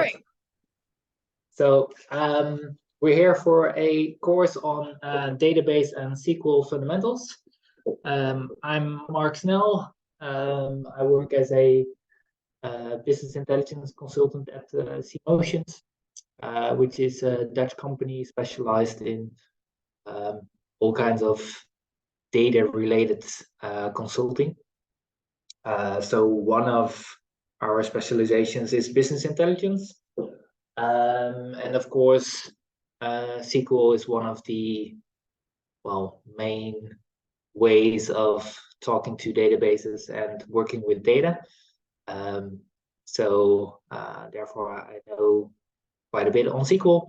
right. So we're here for a course on database and SQL fundamentals. I'm Marc Snel. I work as a business intelligence consultant at Cmotions, which is a Dutch company specialized in all kinds of data-related consulting. So one of our specializations is business intelligence. And of course, SQL is one of the main ways of talking to databases and working with data. Therefore, I know quite a bit on SQL.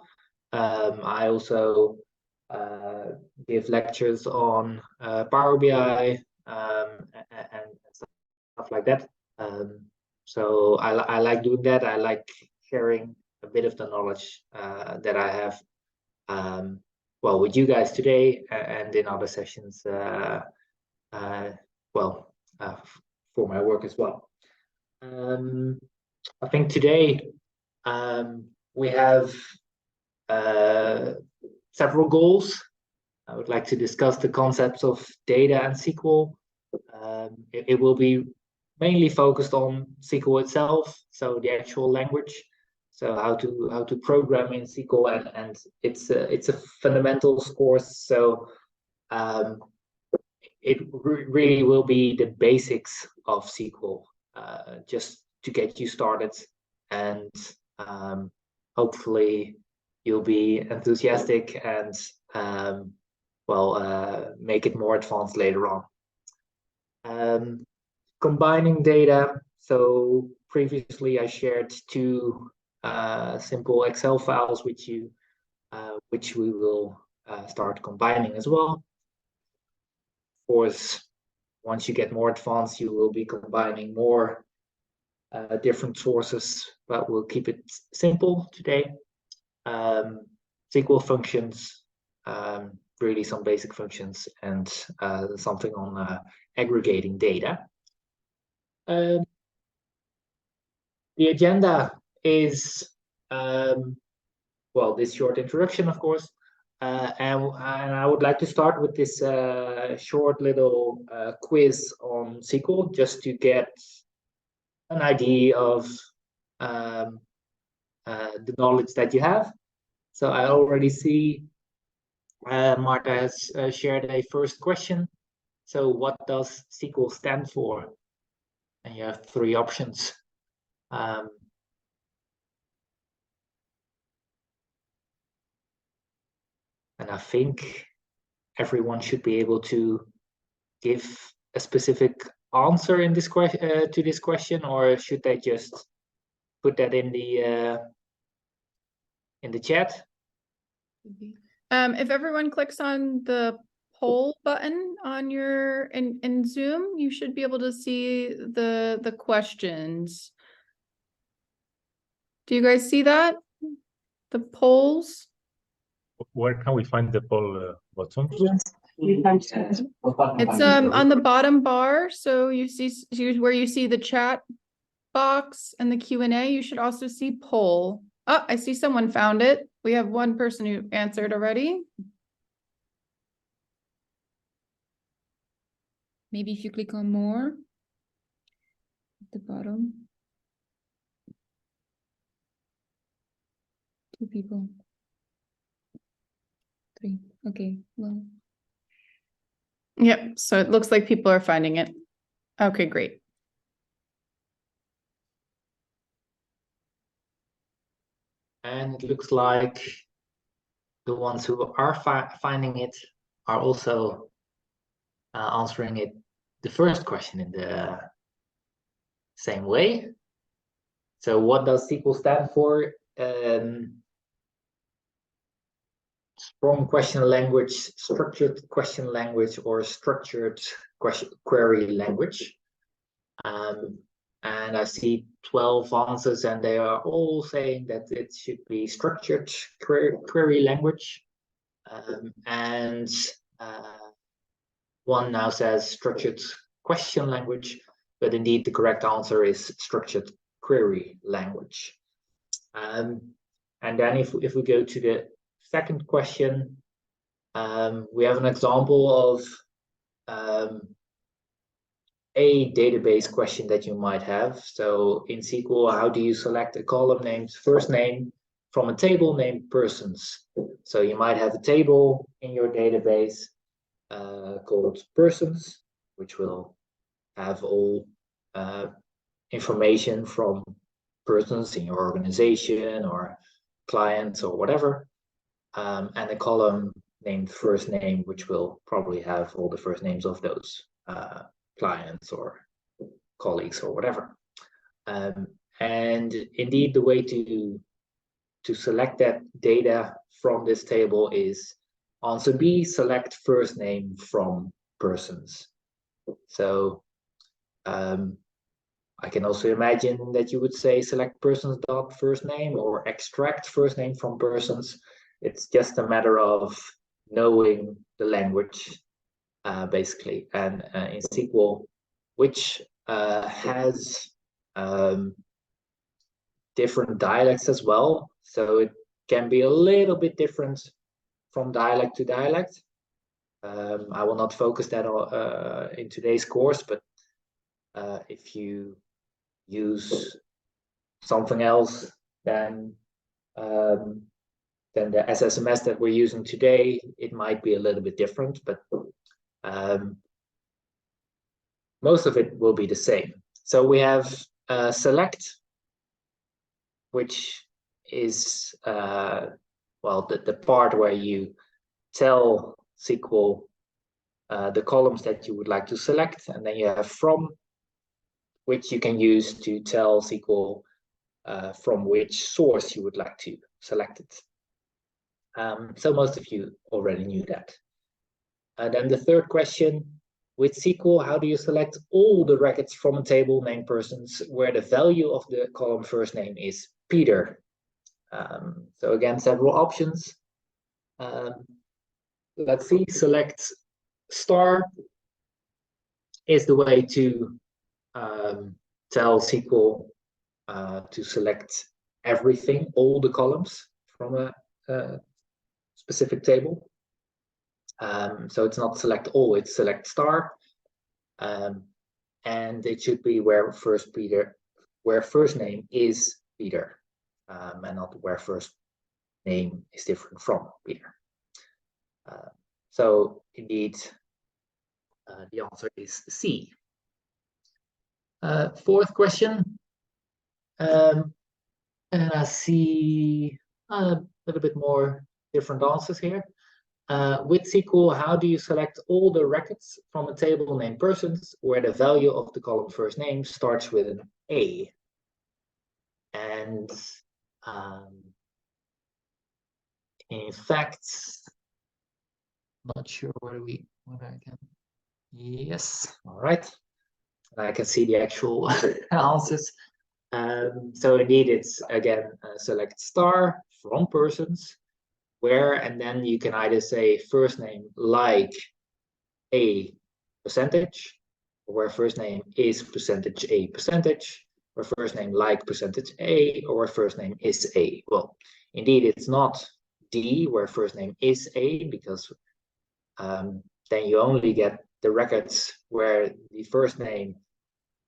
I also give lectures on Power BI and stuff like that. So I like doing that. I like sharing a bit of the knowledge that I have with you guys today and in other sessions for my work as well. I think today we have several goals. I would like to discuss the concepts of data and SQL. It will be mainly focused on SQL itself, so the actual language. So how to program in SQL, and it's a fundamentals course. So it really will be the basics of SQL, just to get you started, and hopefully you'll be enthusiastic and make it more advanced later on. Combining data. So previously I shared two simple Excel files with you, which we will start combining as well. Of course, once you get more advanced, you will be combining more different sources, but we'll keep it simple today. SQL functions, really some basic functions, and something on aggregating data. The agenda is this short introduction, of course, and I would like to start with this short little quiz on SQL, just to get an idea of the knowledge that you have. So I already see Marta has shared a first question. So what does SQL stand for? And you have three options. And I think everyone should be able to give a specific answer in this to this question, or should they just put that in the chat? If everyone clicks on the poll button on your in Zoom, you should be able to see the questions. Do you guys see that? The polls? Where can we find the poll button? It's on the bottom bar. So you see where you see the chat box and the Q&A. You should also see poll. Oh, I see someone found it. We have one person who answered already. Maybe if you click on more at the bottom. 2 people. 3. Okay, well. Yep, so it looks like people are finding it. Okay, great. And it looks like the ones who are finding it are also answering it, the first question, in the same way. So what does SQL stand for? Strong question language, structured question language, or structured query language. And I see 12 answers, and they are all saying that it should be structured query language. And one now says structured question language, but indeed the correct answer is structured query language. And then if we go to the second question, we have an example of a database question that you might have. So in SQL, how do you select a column named first name from a table named persons? So you might have a table in your database called persons, which will have all information from persons in your organization or clients or whatever, and a column named first name, which will probably have all the first names of those clients or colleagues or whatever. And indeed, the way to select that data from this table is answer B, select first name from persons. So I can also imagine that you would say select persons dot first name or extract first name from persons. It's just a matter of knowing the language, basically. And in SQL, which has different dialects as well, so it can be a little bit different from dialect to dialect. I will not focus that on in today's course, but if you use something else than the SSMS that we're using today, it might be a little bit different, but most of it will be the same. So we have select, which is well, the part where you tell SQL the columns that you would like to select, and then you have from, which you can use to tell SQL from which source you would like to select it. So most of you already knew that. Then the third question, with SQL, how do you select all the records from a table named persons where the value of the column first name is Peter? So again, several options. Let's see, select star is the way to tell SQL to select everything, all the columns from a specific table. So it's not select all, it's select star. And it should be where first name is Peter, and not where first name is different from Peter. So indeed, the answer is C. Fourth question, and I see a little bit more different answers here. With SQL, how do you select all the records from a table named persons where the value of the column first name starts with an A? And in fact, not sure whether I can. Yes, all right. I can see the actual answers. So indeed, it's again select star from persons where, and then you can either say first name like a percentage, or where first name is percentage a percentage, or first name like percentage a, or where first name is a. Well, indeed, it's not D where first name is a, because then you only get the records where the first name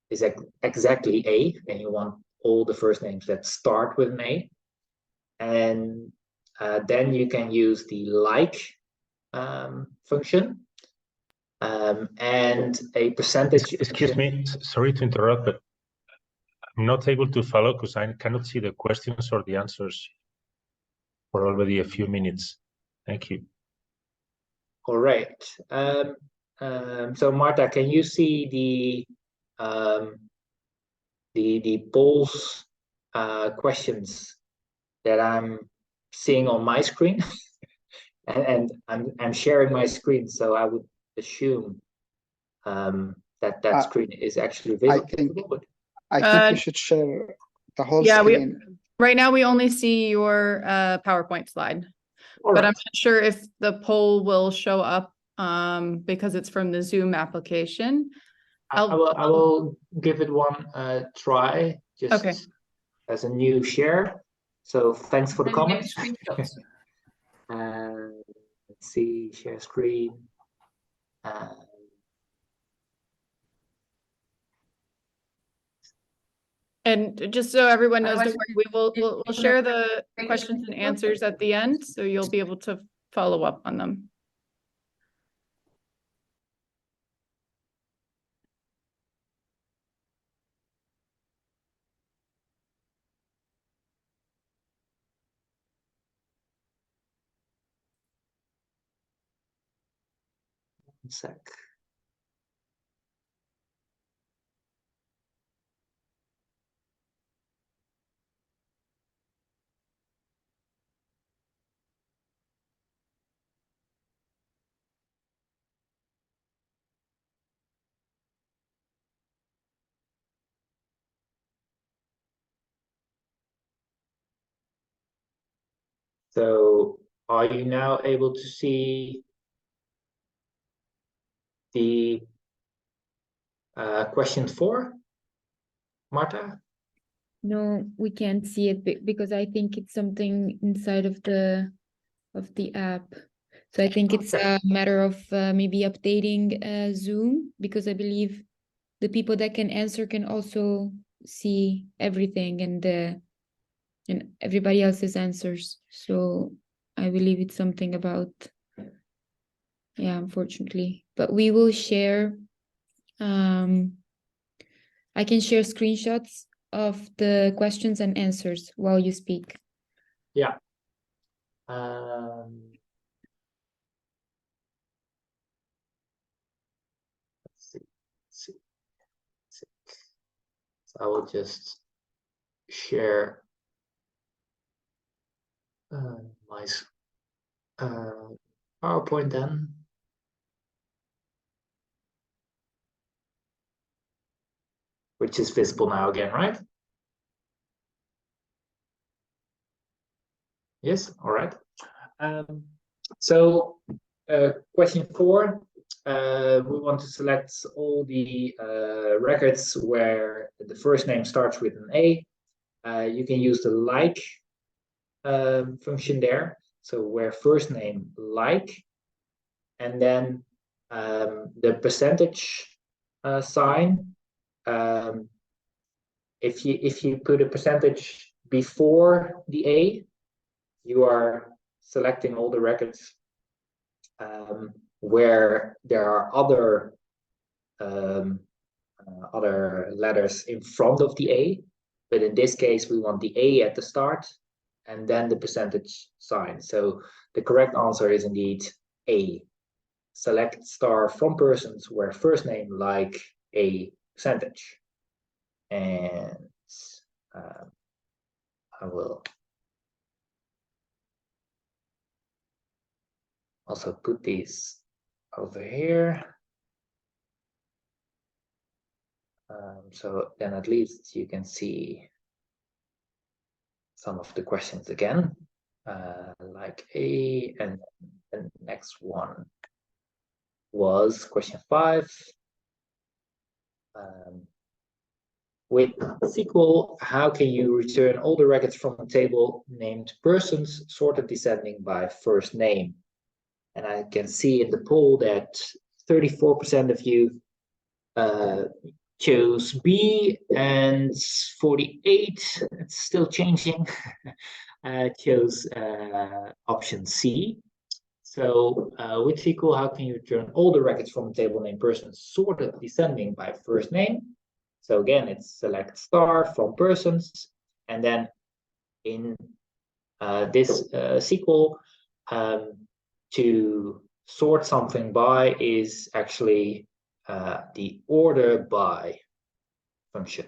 is exactly A, and you want all the first names that start with an A. And then you can use the like function and a percentage. Excuse me, sorry to interrupt, but I'm not able to follow because I cannot see the questions or the answers for already a few minutes. Thank you. All right. So Marta, can you see the polls questions that I'm seeing on my screen? and I'm sharing my screen, so I would assume that screen is actually visible. I think you should share the whole screen. Right now we only see your PowerPoint slide, but I'm not sure if the poll will show up because it's from the Zoom application. I will give it one try, just as a new share. So thanks for the And you get comments. screenshots. Let's see, share screen. And just so everyone knows, don't worry, we'll share the questions and answers at the end, so you'll be able to follow up on them. One sec. So are you now able to see the question 4, Marta? No, we can't see it because I think it's something inside of the app. So I think it's a matter of maybe updating Zoom, because I believe the people that can answer can also see everything and everybody else's answers. So I believe it's something about, yeah, unfortunately. But we will share. I can share screenshots of the questions and answers while you speak. Yeah. Let's see. So I will just share my PowerPoint then. Which is visible now again, right? Yes, all right. So question 4, we want to select all the records where the first name starts with an A. You can use the like function there. So where first name like, and then the percentage sign. If you put a percentage before the A, you are selecting all the records where there are other letters in front of the A, but in this case we want the A at the start and then the percentage sign. So the correct answer is indeed A. Select star from persons where first name like a percentage. And I will also put these over here. So then at least you can see some of the questions again, like A, and the next one was question 5. With SQL, how can you return all the records from a table named persons sorted descending by first name? And I can see in the poll that 34% of you chose B, and 48, it's still changing, chose option C. So with SQL, how can you return all the records from a table named persons sorted descending by first name? So again, it's select star from persons, and then in this SQL, to sort something by is actually the order by function.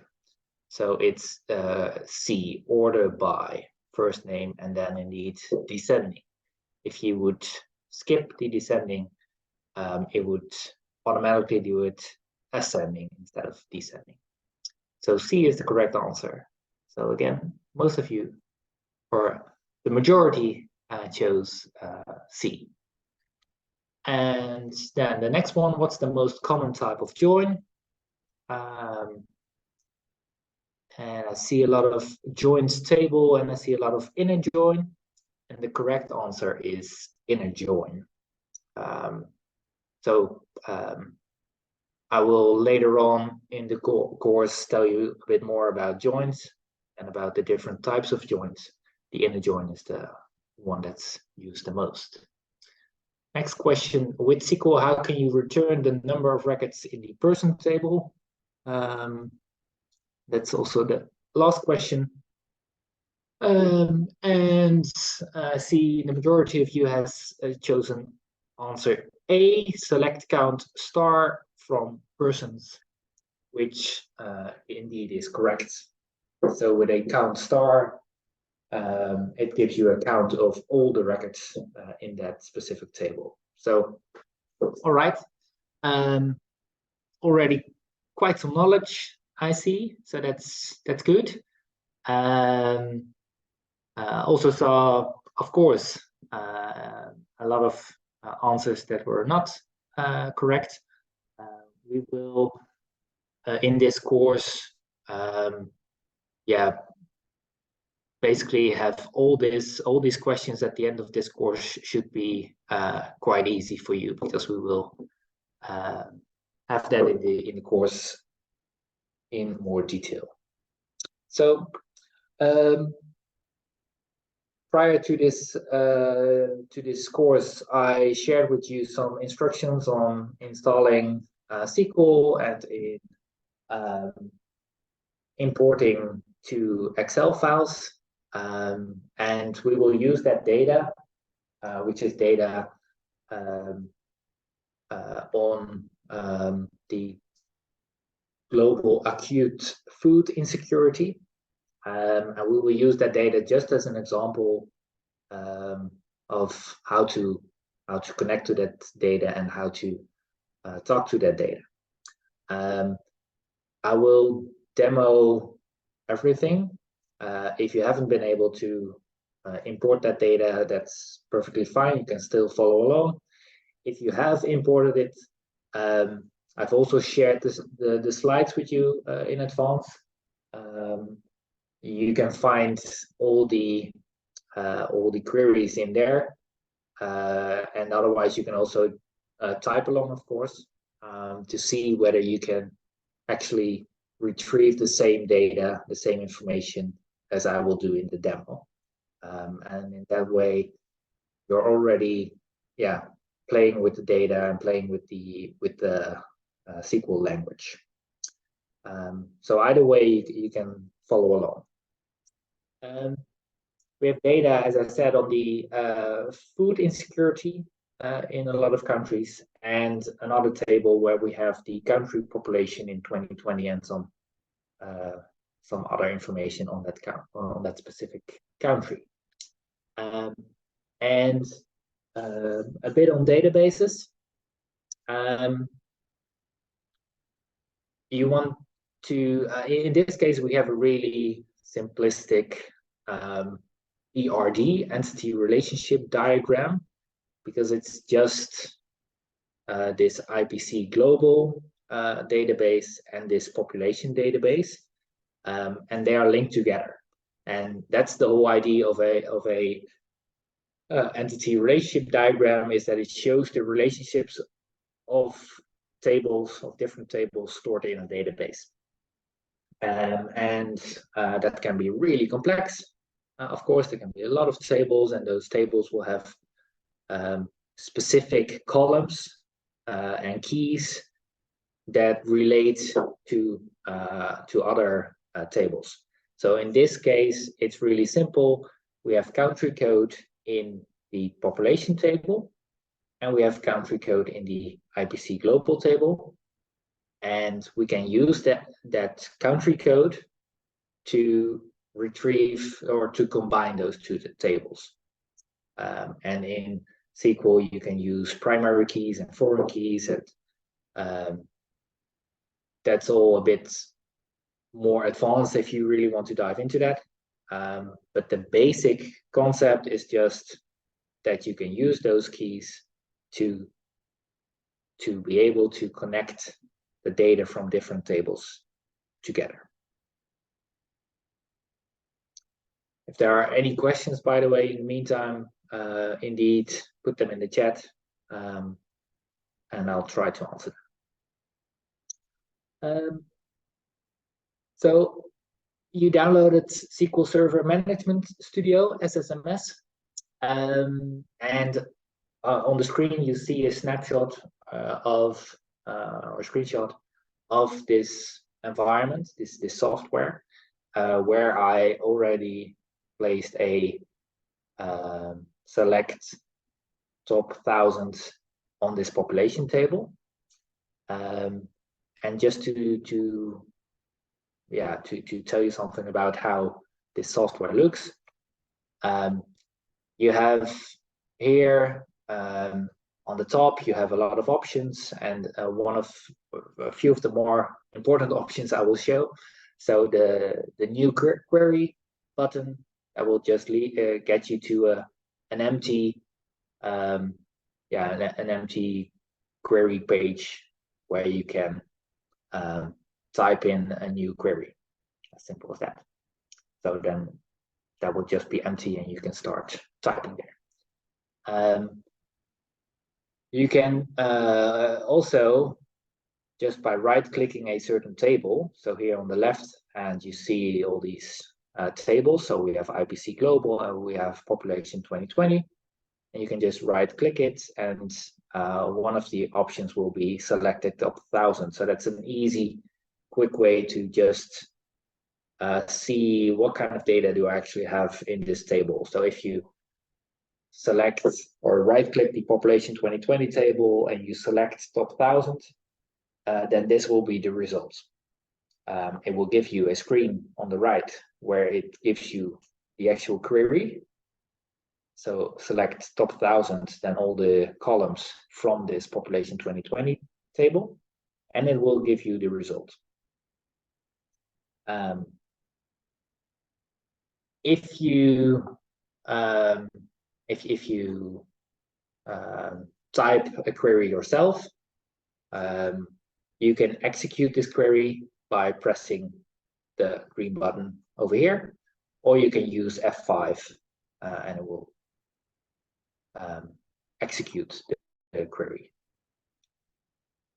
So it's C, order by first name, and then indeed descending. If you would skip the descending, it would automatically do it ascending instead of descending. So C is the correct answer. So again, most of you, or the majority, chose C. And then the next one, what's the most common type of join? And I see a lot of joins table, and I see a lot of inner join. And the correct answer is inner join. I will later on in the course tell you a bit more about joins and about the different types of joins. The inner join is the one that's used the most. Next question, with SQL, how can you return the number of records in the person table? That's also the last question. See the majority of you has chosen answer A, select count star from persons, which indeed is correct. So with a count star, it gives you a count of all the records in that specific table. So, all right, already quite some knowledge I see, so that's good. Also saw, of course, a lot of answers that were not correct. We will, in this course, basically have all these questions at the end of this course should be quite easy for you, because we will have that in the course in more detail. So prior to this course, I shared with you some instructions on installing SQL and in importing to Excel files, and we will use that data, which is data on the global acute food insecurity. And we will use that data just as an example of how to connect to that data and how to talk to that data. I will demo everything. If you haven't been able to import that data, that's perfectly fine. You can still follow along. If you have imported it, I've also shared the slides with you in advance. You can find all the queries in there, and otherwise you can also type along, of course, to see whether you can actually retrieve the same data, the same information as I will do in the demo. And in that way, you're already, playing with the data and playing with the SQL language. So either way, you can follow along. We have data, as I said, on the food insecurity in a lot of countries, and another table where we have the country population in 2020 and some other information on that specific country, and a bit on databases. You want to, in this case, we have a really simplistic ERD, entity relationship diagram, because it's just this IPC global database and this population database, and they are linked together. And that's the whole idea of a entity relationship diagram, is that it shows the relationships of different tables stored in a database. And that can be really complex. Of course, there can be a lot of tables, and those tables will have specific columns and keys that relate to other tables. So in this case, it's really simple. We have country code in the population table, and we have country code in the IPC global table. And we can use that country code to retrieve or to combine those two tables. And in SQL, you can use primary keys and foreign keys, and that's all a bit more advanced if you really want to dive into that. But the basic concept is just that you can use those keys to be able to connect the data from different tables together. If there are any questions, by the way, in the meantime, indeed, put them in the chat, and I'll try to answer them. So you downloaded SQL Server Management Studio, SSMS, and on the screen you see a snapshot or screenshot of this environment, this software, where I already placed a select top 1,000 on this population table, and just to tell you something about how this software looks. You have here on the top, you have a lot of options, and a few of the more important options I will show. So the new query button, that will just get you to an empty an empty query page where you can type in a new query. As simple as that. So then that will just be empty and you can start typing there. You can also, just by right-clicking a certain table, so here on the left hand you see all these tables. So we have IPC Global and we have Population 2020, and you can just right-click it, and one of the options will be selected top 1,000. So that's an easy, quick way to just see what kind of data do I actually have in this table. So if you select or right-click the Population 2020 table and you select top 1,000, then this will be the results. It will give you a screen on the right where it gives you the actual query. So select top 1,000, then all the columns from this Population 2020 table, and it will give you the result. If you type a query yourself, you can execute this query by pressing the green button over here, or you can use F5 and it will execute the query.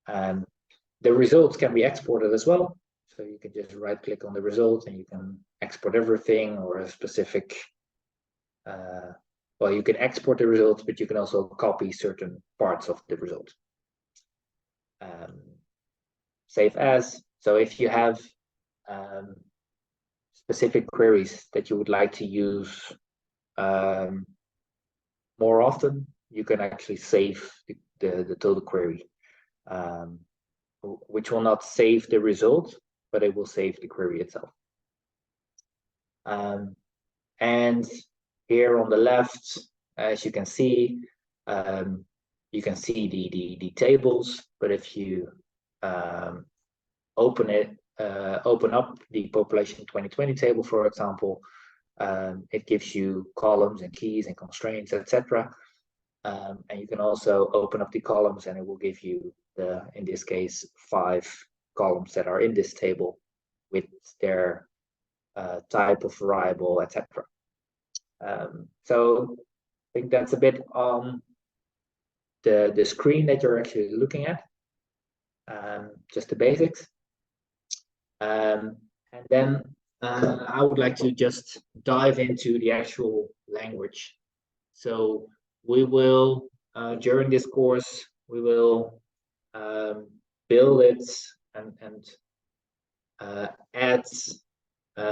The results can be exported as well. So you can just right-click on the result and you can export everything, or a specific, well, you can export the results, but you can also copy certain parts of the result. Save as. So if you have specific queries that you would like to use more often, you can actually save the total query, which will not save the result, but it will save the query itself. And here on the left, as you can see the tables, but if you open up the Population 2020 table, for example, it gives you columns and keys and constraints, etc. And you can also open up the columns and it will give you in this case, 5 columns that are in this table with their type of variable, etc. So I think that's a bit on the screen that you're actually looking at, just the basics. And then I would like to just dive into the actual language. So we will, during this course, we will build it and add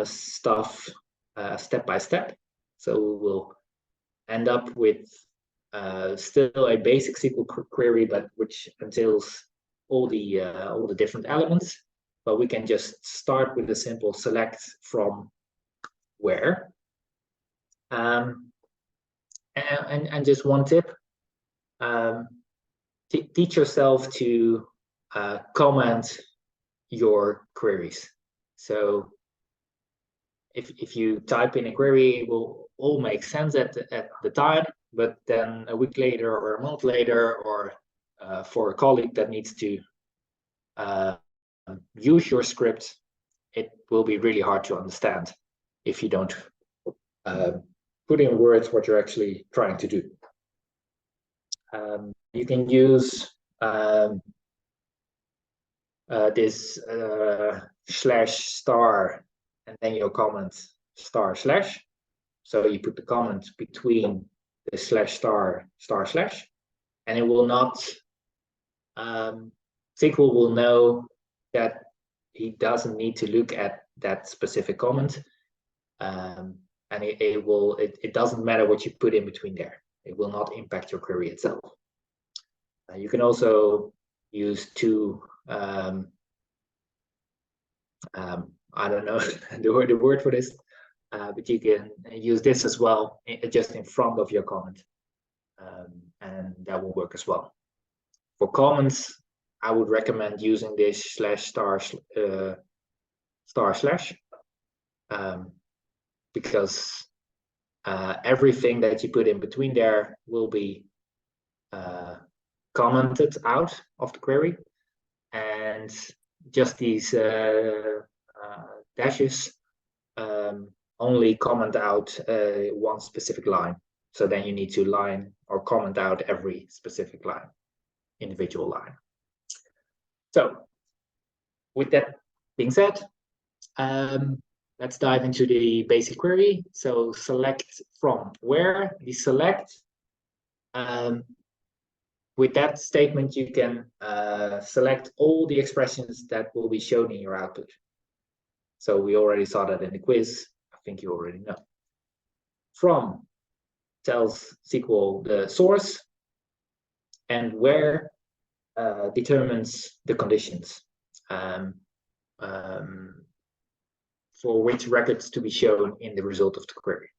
stuff step by step. So we will end up with still a basic SQL query, but which entails all the different elements. But we can just start with a simple select from where. And just one tip, teach yourself to comment your queries. So if you type in a query, it will all make sense at the time, but then a week later or a month later, or for a colleague that needs to use your script, it will be really hard to understand if you don't put in words what you're actually trying to do. You can use this /* and then your comment //. So you put the comment between the /*// and it will not, SQL will know that he doesn't need to look at that specific comment. And it doesn't matter what you put in between there. It will not impact your query itself. You can also use two, I don't know the word for this, but you can use this as well, just in front of your comment, and that will work as well. For comments, I would recommend using this /*/, because everything that you put in between there will be commented out of the query, and just these dashes only comment out one specific line. So then you need to line or comment out every specific line, individual line. So with that being said, let's dive into the basic query. So select from where. The select, with that statement, you can select all the expressions that will be shown in your output. So we already saw that in the quiz. I think you already know. From tells SQL the source, and where determines the conditions for which records to be shown in the result of the query.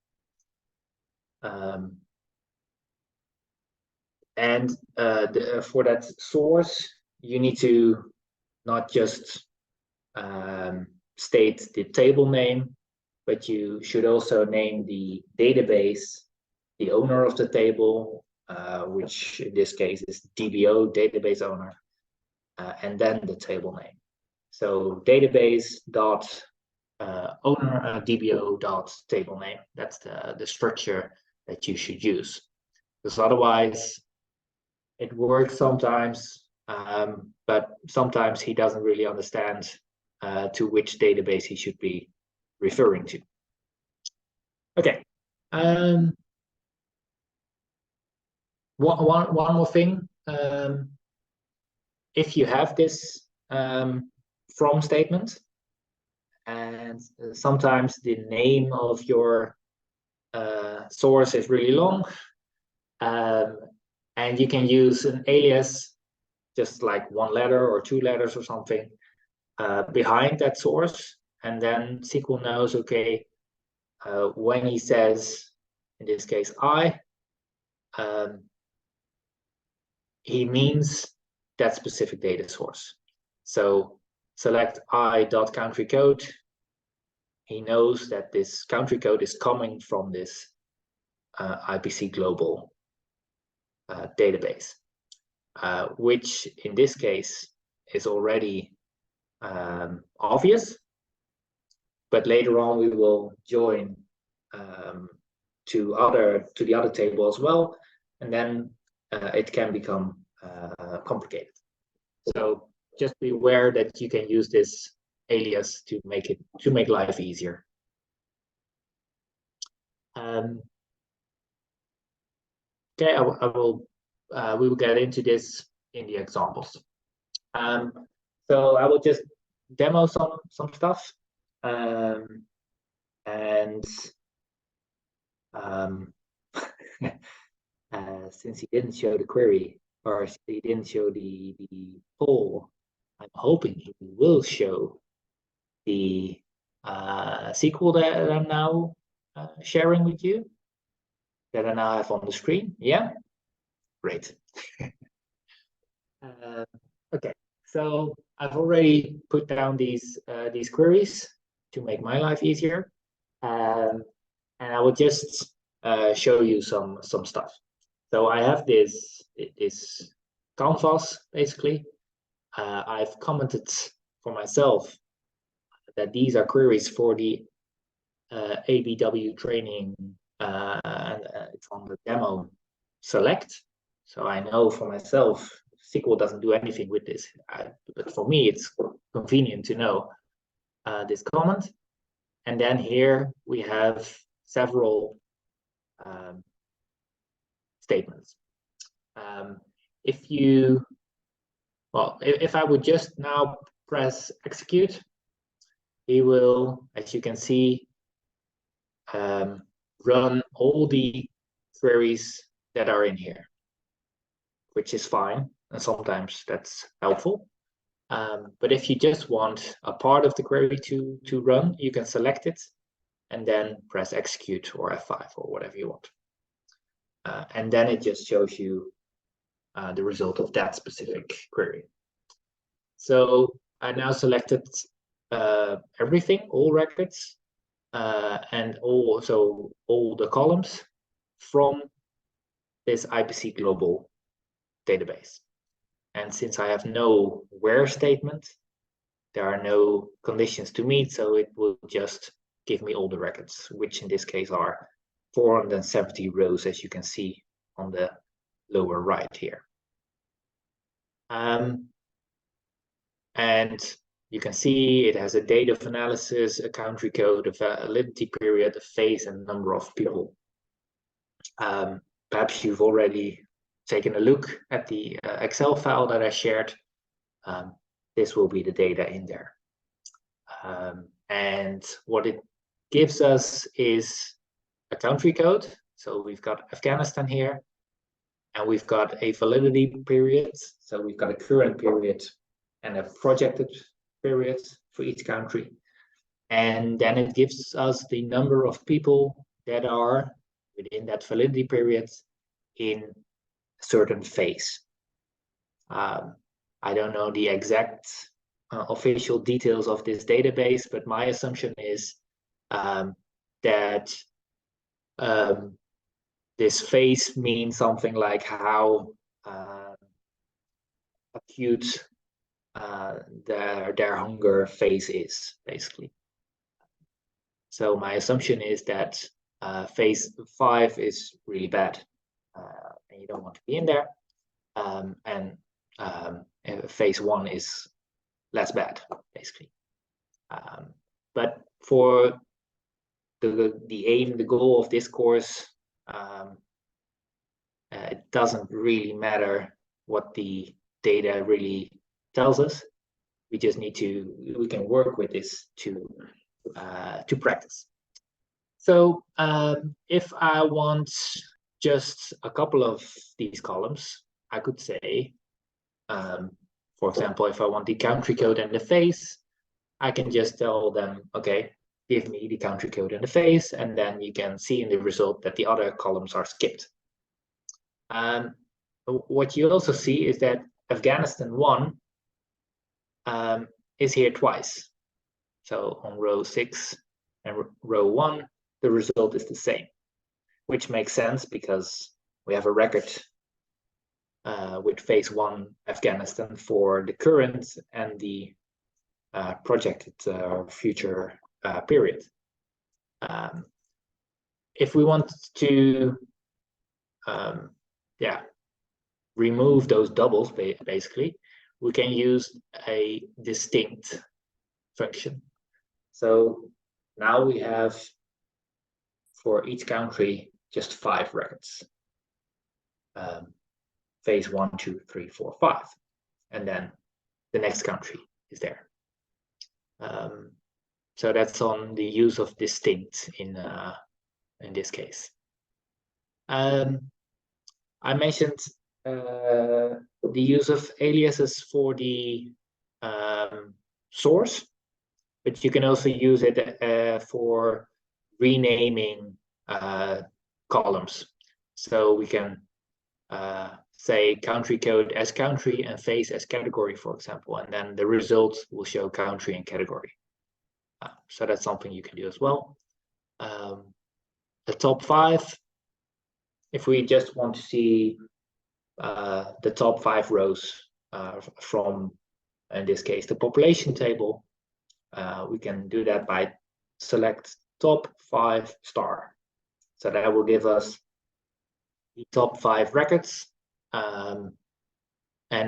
For that source, you need to not just state the table name, but you should also name the database, the owner of the table, which in this case is DBO, database owner, and then the table name. So database dot owner DBO dot table name. That's the structure that you should use, because otherwise it works sometimes, but sometimes he doesn't really understand to which database he should be referring to. Okay. One more thing. If you have this from statement, and sometimes the name of your source is really long, and you can use an alias, just like one letter or two letters or something, behind that source, and then SQL knows, okay, when he says, in this case, I, he means that specific data source. So select I.country code. He knows that this country code is coming from this IPC global database, which in this case is already obvious, but later on we will join to the other table as well, and then it can become complicated. So just be aware that you can use this alias to make life easier. Okay, we will get into this in the examples. So I will just demo some stuff, since he didn't show the query, or he didn't show the poll, I'm hoping he will show the SQL that I'm now sharing with you, that I now have on the screen. Yeah, great. Okay, so I've already put down these queries to make my life easier, and I will just show you some stuff. So I have this canvas basically. I've commented for myself that these are queries for the ABW training, and it's on the demo select. So I know for myself, SQL doesn't do anything with this, but for me, it's convenient to know this comment. And then here we have several statements. If I would just now press execute, he will, as you can see, run all the queries that are in here, which is fine, and sometimes that's helpful. But if you just want a part of the query to run, you can select it and then press execute or F5 or whatever you want. And then it just shows you the result of that specific query. So I now selected everything, all records, and also all the columns from this IPC global database. And since I have no where statement, there are no conditions to meet, so it will just give me all the records, which in this case are 470 rows, as you can see on the lower right here. And you can see it has a date of analysis, a country code, a validity period, a phase, and number of people. Perhaps you've already taken a look at the Excel file that I shared. This will be the data in there. And what it gives us is a country code. So we've got Afghanistan here, and we've got a validity period. So we've got a current period and a projected period for each country. And then it gives us the number of people that are within that validity period in a certain phase. I don't know the exact official details of this database, but my assumption is that this phase means something like how acute their hunger phase is, basically. So my assumption is that phase 5 is really bad, and you don't want to be in there, and phase 1 is less bad, basically. But for the aim, the goal of this course, it doesn't really matter what the data really tells us. We just need to, we can work with this to practice. So if I want just a couple of these columns, I could say, for example, if I want the country code and the phase, I can just tell them, okay, give me the country code and the phase, and then you can see in the result that the other columns are skipped. What you also see is that Afghanistan 1 is here twice. So on row 6 and row 1, the result is the same, which makes sense because we have a record with phase 1 Afghanistan for the current and the projected future period. If we want to remove those doubles, basically, we can use a distinct function. So now we have, for each country, just 5 records. Phase 1, 2, 3, 4, 5. And then the next country is there. So that's on the use of distinct in this case. I mentioned the use of aliases for the source, but you can also use it for renaming columns. So we can say country code as country and phase as category, for example, and then the result will show country and category. So that's something you can do as well. The top 5, if we just want to see the top 5 rows from, in this case, the population table, we can do that by select top 5 star. So that will give us the top 5 records and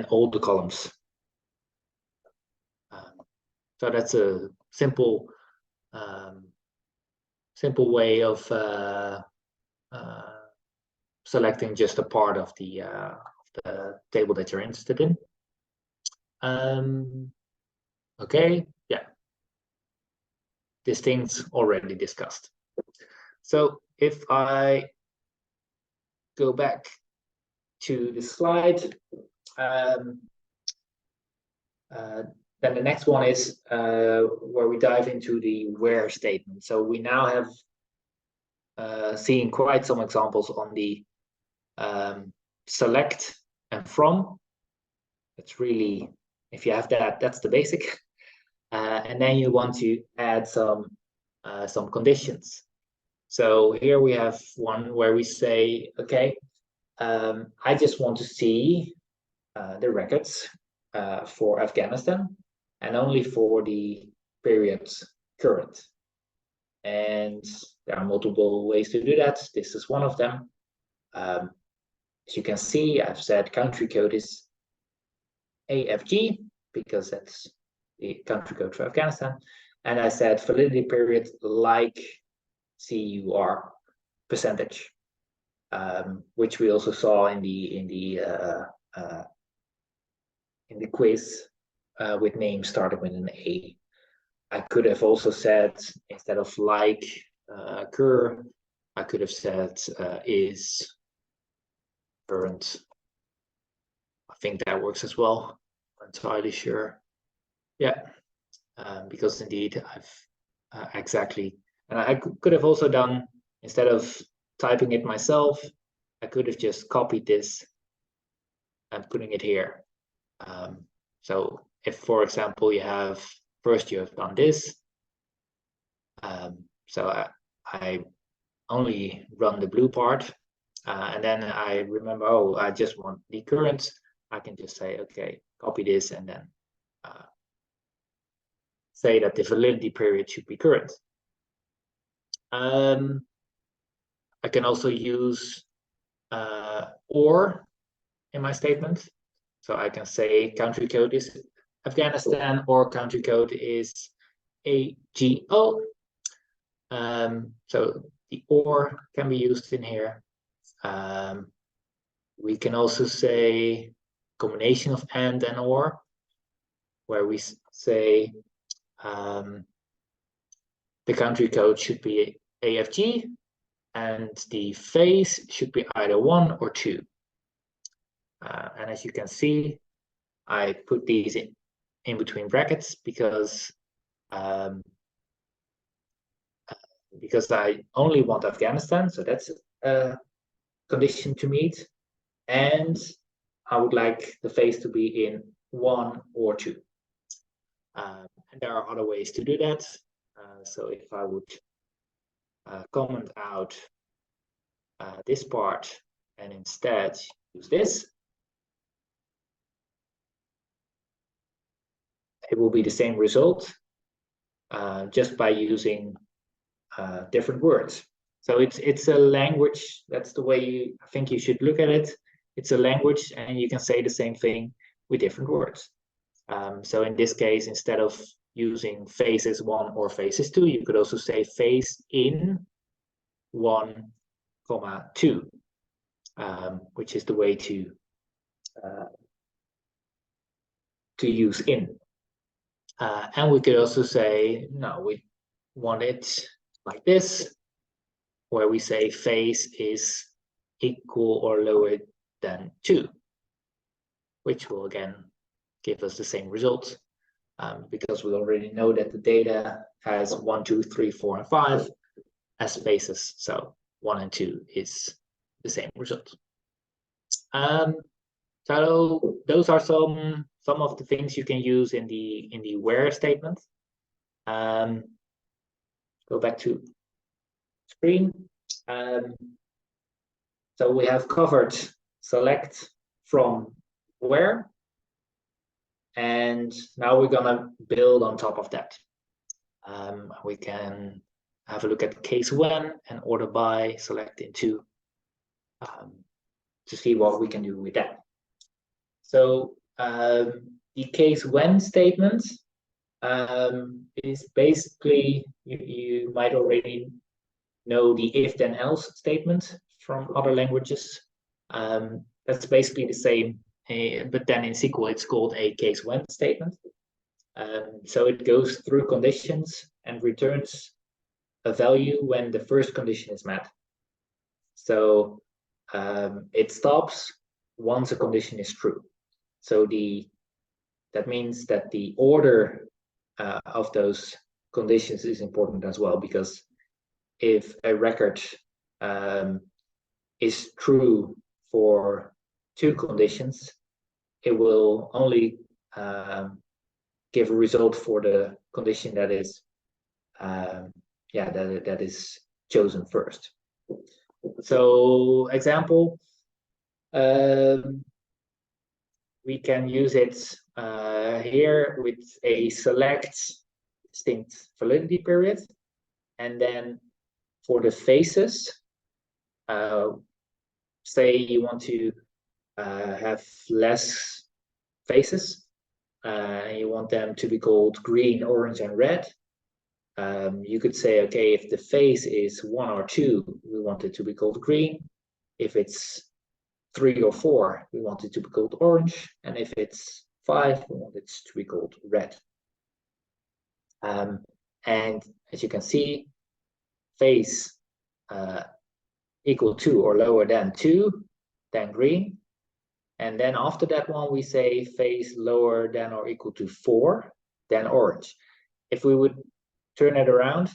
all the columns. So that's a simple way of selecting just a part of the table that you're interested in. Okay, yeah. These things already discussed. So if I go back to the slide, then the next one is where we dive into the where statement. So we now have seen quite some examples on the select and from. It's really, if you have that, that's the basic. And then you want to add some conditions. So here we have one where we say, okay, I just want to see the records for Afghanistan and only for the periods current. And there are multiple ways to do that. This is one of them. As you can see, I've said country code is AFG because that's the country code for Afghanistan. And I said validity period like CUR percentage, which we also saw in the quiz with names starting with an A. I could have also said, instead of like cur, I could have said is current. I think that works as well. I'm entirely sure. Yeah, because indeed I've exactly, and I could have also done, instead of typing it myself, I could have just copied this and putting it here. So if, for example, you have done this, so I only run the blue part, and then I remember, oh, I just want the current. I can just say, okay, copy this, and then say that the validity period should be current. I can also use or in my statement. So I can say country code is Afghanistan or country code is AGO. So the or can be used in here. We can also say combination of and or, where we say the country code should be AFG and the phase should be either 1 or 2. And as you can see, I put these in between brackets because I only want Afghanistan, so that's a condition to meet, and I would like the phase to be in 1 or 2. And there are other ways to do that. So if I would comment out this part and instead use this, it will be the same result, just by using different words. So it's a language. That's the way I think you should look at it. It's a language, and you can say the same thing with different words. So in this case, instead of using phases 1 or phases 2, you could also say phase in 1, 2, which is the way to use in. And we could also say, no, we want it like this, where we say phase is equal or lower than 2, which will again give us the same result, because we already know that the data has 1, 2, 3, 4, and 5 as phases. So 1 and 2 is the same result. So those are some of the things you can use in the where statement. Go back to screen. So we have covered select, from, where, and now we're gonna build on top of that. We can have a look at case when and order by, select into, to see what we can do with that. So the case when statement is basically, you might already know the if then else statement from other languages. That's basically the same, but then in SQL it's called a case when statement. So it goes through conditions and returns a value when the first condition is met. So it stops once a condition is true. So that means that the order of those conditions is important as well, because if a record is true for 2 conditions, it will only give a result for the condition that is that is chosen first. So example, we can use it here with a select distinct validity period, and then for the phases, say you want to have less phases, and you want them to be called green, orange, and red. You could say, okay, if the phase is 1 or 2, we want it to be called green. If it's 3 or 4, we want it to be called orange. And if it's 5, we want it to be called red. And as you can see, phase equal to or lower than 2, then green. And then after that one, we say phase lower than or equal to 4, then orange. If we would turn it around,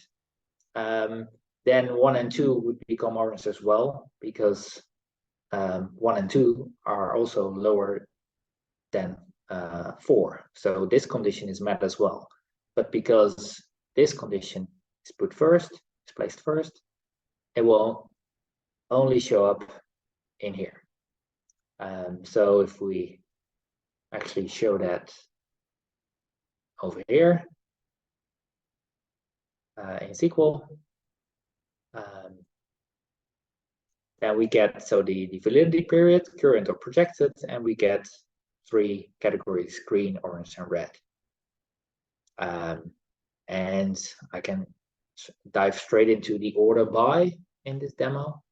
then 1 and 2 would become orange as well, because 1 and 2 are also lower than 4. So this condition is met as well. But because this condition is put first, is placed first, it will only show up in here. So if we actually show that over here in SQL, then we get, so the validity period, current or projected, and we get 3 categories: green, orange, and red. And I can dive straight into the order by in this demo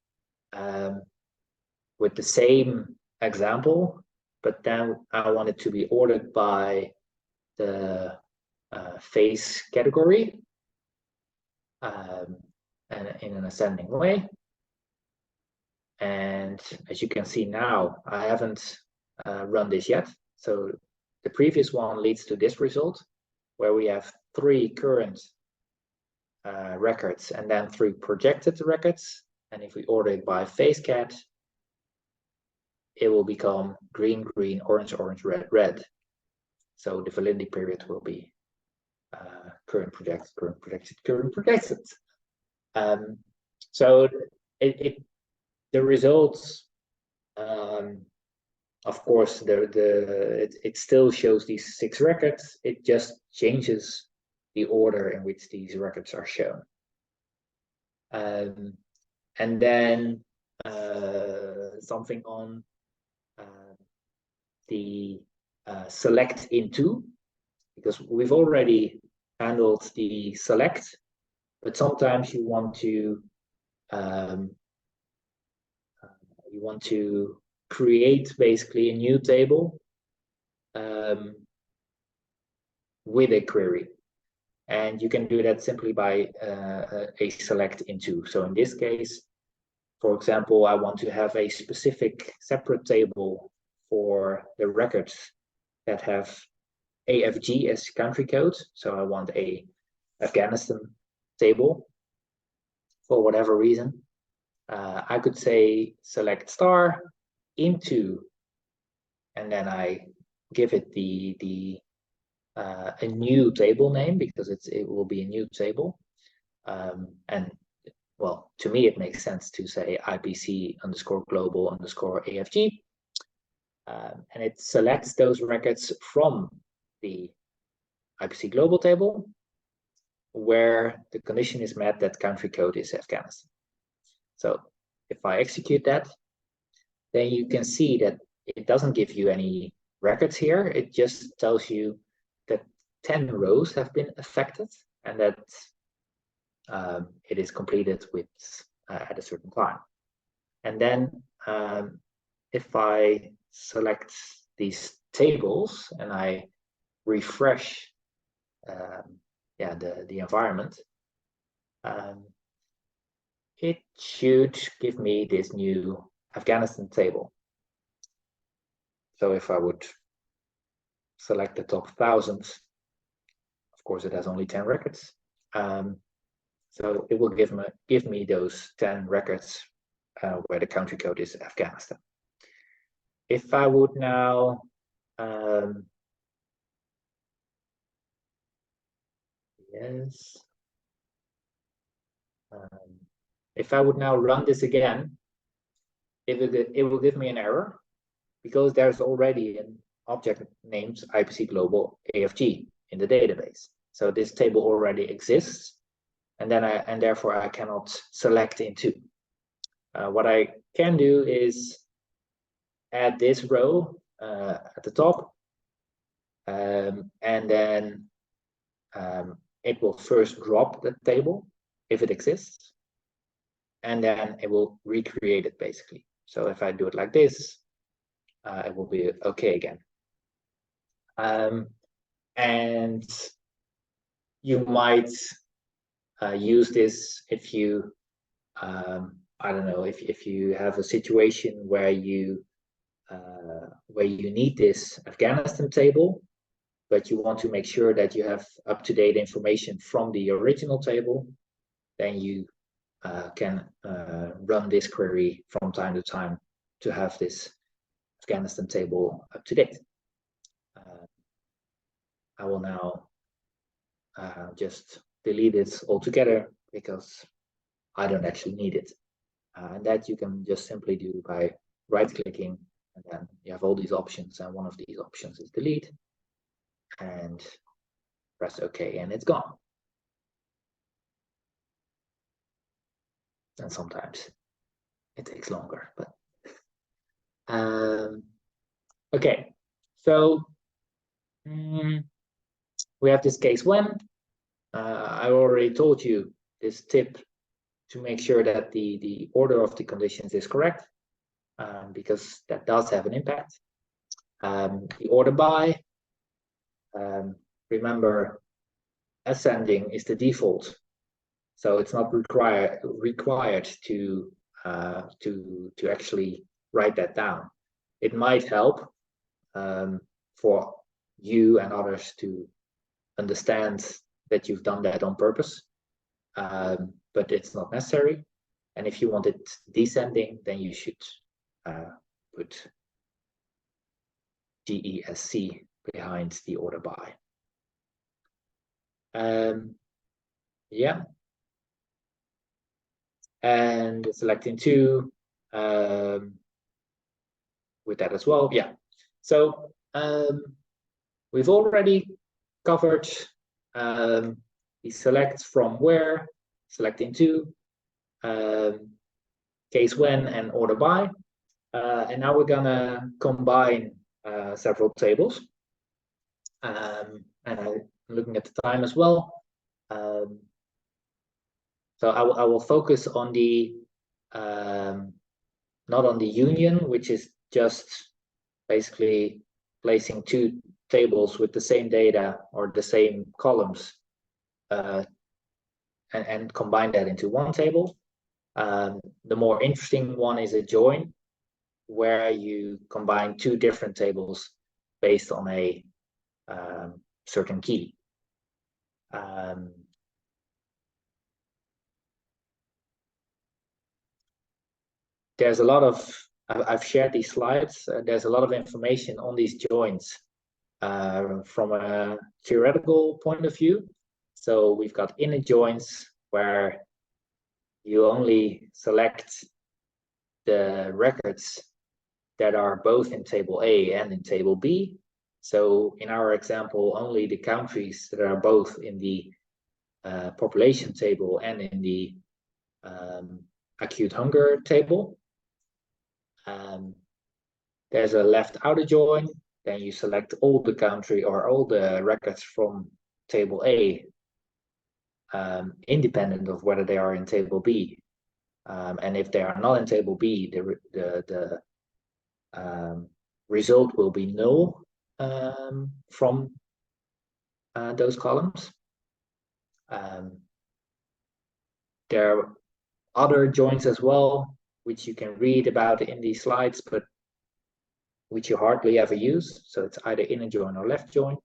with the same example, but then I want it to be ordered by the phase category and in an ascending way. And as you can see now, I haven't run this yet. So the previous one leads to this result, where we have 3 current records and then 3 projected records. And if we order it by phase cat, it will become green, green, orange, orange, red, red. So the validity period will be current, projected, current, projected, current, projected. So the results, of course, it still shows these 6 records. It just changes the order in which these records are shown. And then something on the select into, because we've already handled the select, but sometimes you want to create basically a new table with a query, and you can do that simply by a select into. So in this case, for example, I want to have a specific separate table for the records that have AFG as country code. So I want a Afghanistan table for whatever reason. I could say select star into, and then I give it a new table name, because it will be a new table. And well, to me, it makes sense to say IPC_global_AFG. And it selects those records from the IPC global table where the condition is met that country code is Afghanistan. So if I execute that, then you can see that it doesn't give you any records here. It just tells you that 10 rows have been affected and that it is completed with at a certain time. And then if I select these tables and I refresh the environment, it should give me this new Afghanistan table. So if I would select the top 1,000, of course it has only 10 records. So it will give me those 10 records where the country code is Afghanistan. If I would now if I would now run this again, it will give me an error because there's already an object named IPC Global AFG in the database. So this table already exists, and therefore I cannot select into. What I can do is add this row at the top, and then it will first drop the table if it exists, and then it will recreate it basically. So if I do it like this, it will be okay again. And you might use this if you, I don't know, if you have a situation where you need this Afghanistan table, but you want to make sure that you have up-to-date information from the original table, then you can run this query from time to time to have this Afghanistan table up to date. I will now just delete it altogether because I don't actually need it. And that you can just simply do by right-clicking, and then you have all these options, and one of these options is delete, and press OK, and it's gone. And sometimes it takes longer, but okay. So we have this case when. I already told you this tip to make sure that the order of the conditions is correct, because that does have an impact. The order by, remember, ascending is the default, so it's not required to actually write that down. It might help for you and others to understand that you've done that on purpose, but it's not necessary. And if you want it descending, then you should put DESC behind the order by. Yeah. And selecting two with that as well. Yeah. So we've already covered the select from where, selecting two, case when, and order by. And now we're gonna combine several tables. And I'm looking at the time as well. So I will focus on the not on the union, which is just basically placing two tables with the same data or the same columns and combine that into one table. The more interesting one is a join, where you combine two different tables based on a certain key. There's a lot of, I've shared these slides, there's a lot of information on these joins from a theoretical point of view. So we've got inner joins where you only select the records that are both in table A and in table B. So in our example, only the countries that are both in the population table and in the acute hunger table. There's a left outer join. Then you select all the country or all the records from table A, independent of whether they are in table B. And if they are not in table B, the result will be null from those columns. There are other joins as well, which you can read about in these slides, but which you hardly ever use. So it's either inner join or left join.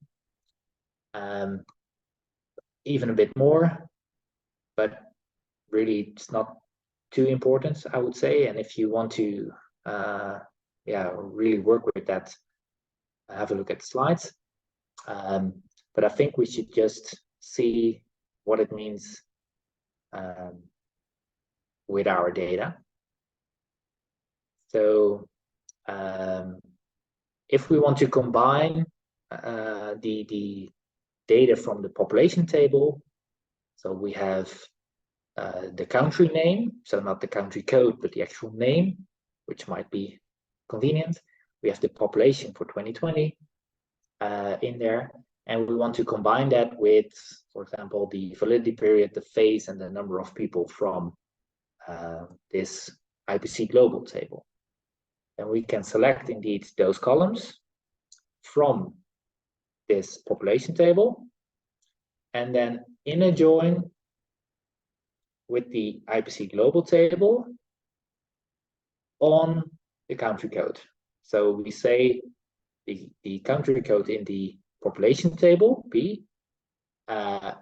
Even a bit more, but really it's not too important, I would say. And if you want to really work with that, have a look at the slides. But I think we should just see what it means with our data. So if we want to combine the data from the population table, so we have the country name, so not the country code, but the actual name, which might be convenient. We have the population for 2020 in there, and we want to combine that with, for example, the validity period, the phase, and the number of people from this IPC global table. And we can select indeed those columns from this population table, and then inner join with the IPC global table on the country code. So we say the country code in the population table, B, should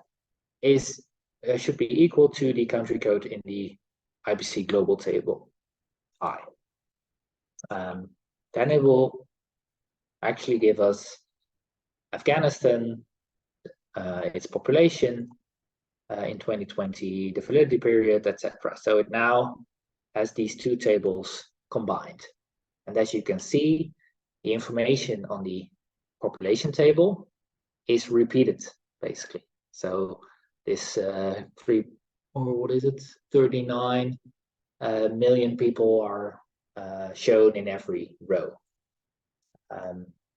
be equal to the country code in the IPC global table, I. Then it will actually give us Afghanistan, its population in 2020, the validity period, etc. So it now has these two tables combined. And as you can see, the information on the population table is repeated, basically. So this 39 million people are shown in every row.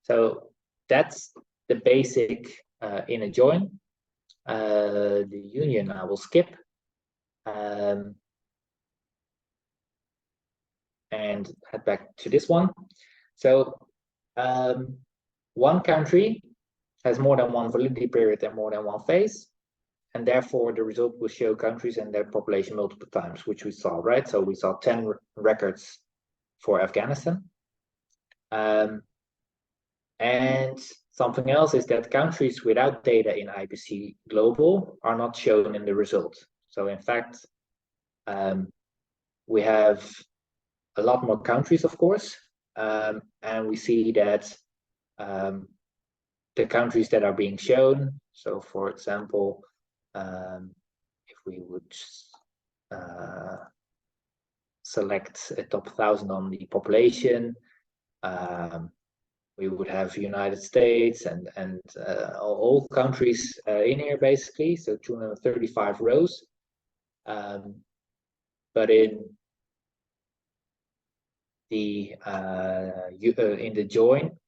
So that's the basic inner join. The union I will skip. And head back to this one. So one country has more than one validity period and more than one phase, and therefore the result will show countries and their population multiple times, which we saw, right? So we saw 10 records for Afghanistan. And something else is that countries without data in IPC Global are not shown in the result. So in fact, we have a lot more countries, of course, and we see that the countries that are being shown, so for example, if we would select a top 1,000 on the population, we would have United States and all countries in here, basically, so 235 rows. But in the join,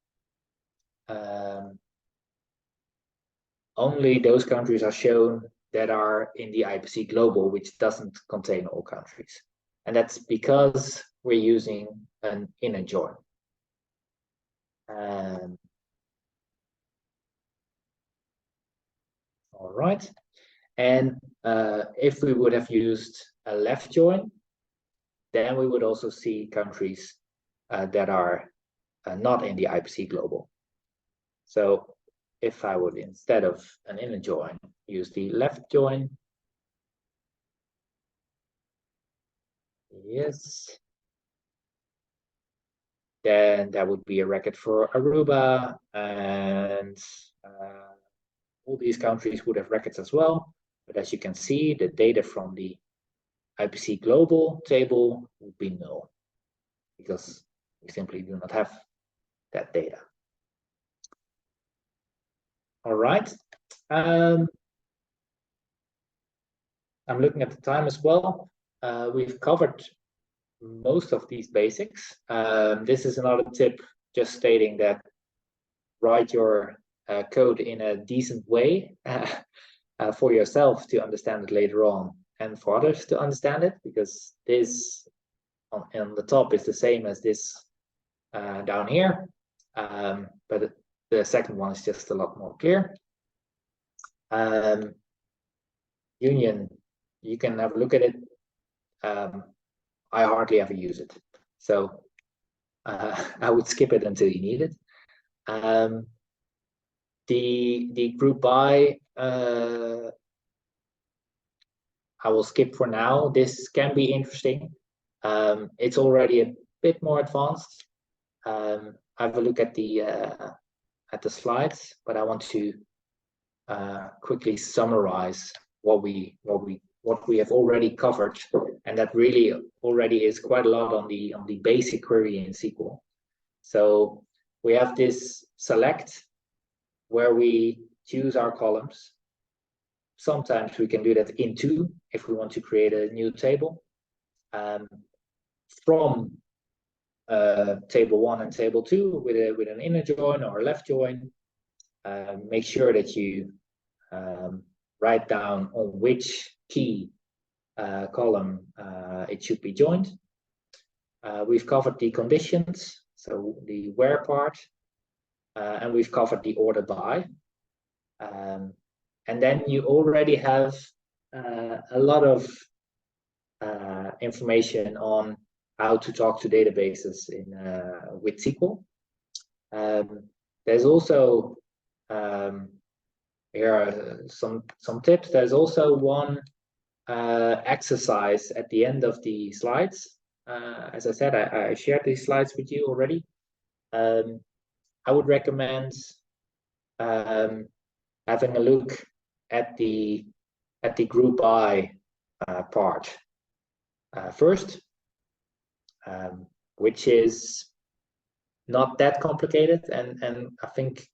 only those countries are shown that are in the IPC Global, which doesn't contain all countries. And that's because we're using an inner join. All right. And if we would have used a left join, then we would also see countries that are not in the IPC Global. So if I would, instead of an inner join, use the left join. Yes. Then that would be a record for Aruba, and all these countries would have records as well. But as you can see, the data from the IPC Global table would be null, because we simply do not have that data. All right. I'm looking at the time as well. We've covered most of these basics. This is another tip just stating that write your code in a decent way for yourself to understand it later on, and for others to understand it, because this on the top is the same as this down here, but the second one is just a lot more clear. Union, you can have a look at it. I hardly ever use it, so I would skip it until you need it. The group by, I will skip for now. This can be interesting. It's already a bit more advanced. Have a look at the slides, but I want to quickly summarize what we have already covered, and that really already is quite a lot on the basic query in SQL. So we have this select where we choose our columns. Sometimes we can do that into if we want to create a new table. From table 1 and table 2 with an inner join or a left join. Make sure that you write down on which key column it should be joined. We've covered the conditions, so the where part, and we've covered the order by. And then you already have a lot of information on how to talk to databases in with SQL. There's also here are some tips. There's also one exercise at the end of the slides. As I said, I shared these slides with you already. I would recommend having a look at the group by part first, which is not that complicated and I think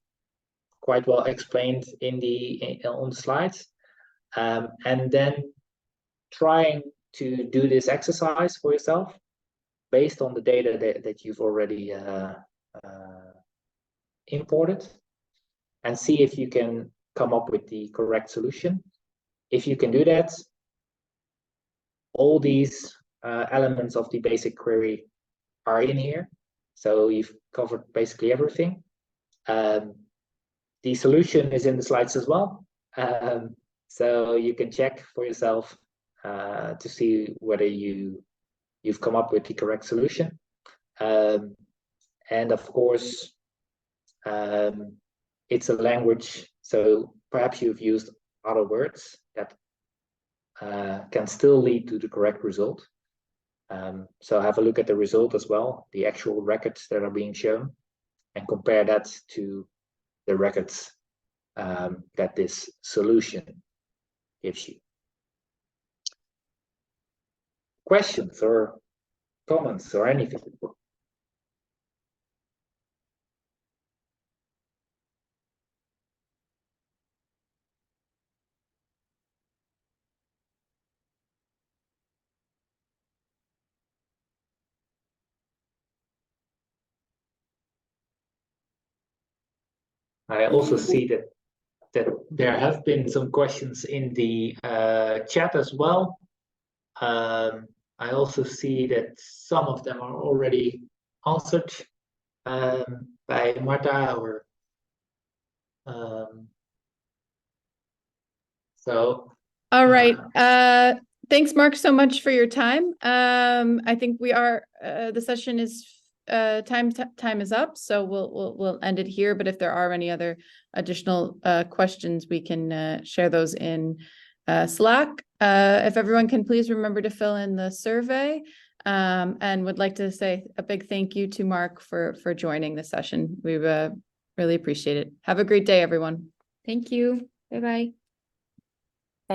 quite well explained on the slides, and then trying to do this exercise for yourself based on the data that you've already imported, and see if you can come up with the correct solution. If you can do that, all these elements of the basic query are in here, so you've covered basically everything. The solution is in the slides as well, so you can check for yourself to see whether you've come up with the correct solution. And of course, it's a language, so perhaps you've used other words that can still lead to the correct result. So have a look at the result as well, the actual records that are being shown, and compare that to the records that this solution gives you. Questions or comments or anything? I also see that there have been some questions in the chat as well. I also see that some of them are already answered by Marta or so. All right. Thanks, Marc, so much for your time. I think we are the session is time is up, so we'll end it here. But if there are any other additional questions, we can share those in Slack. If everyone can please remember to fill in the survey, and would like to say a big thank you to Marc for joining the session. We really appreciate it. Have a great day, everyone. Thank you. Bye-bye.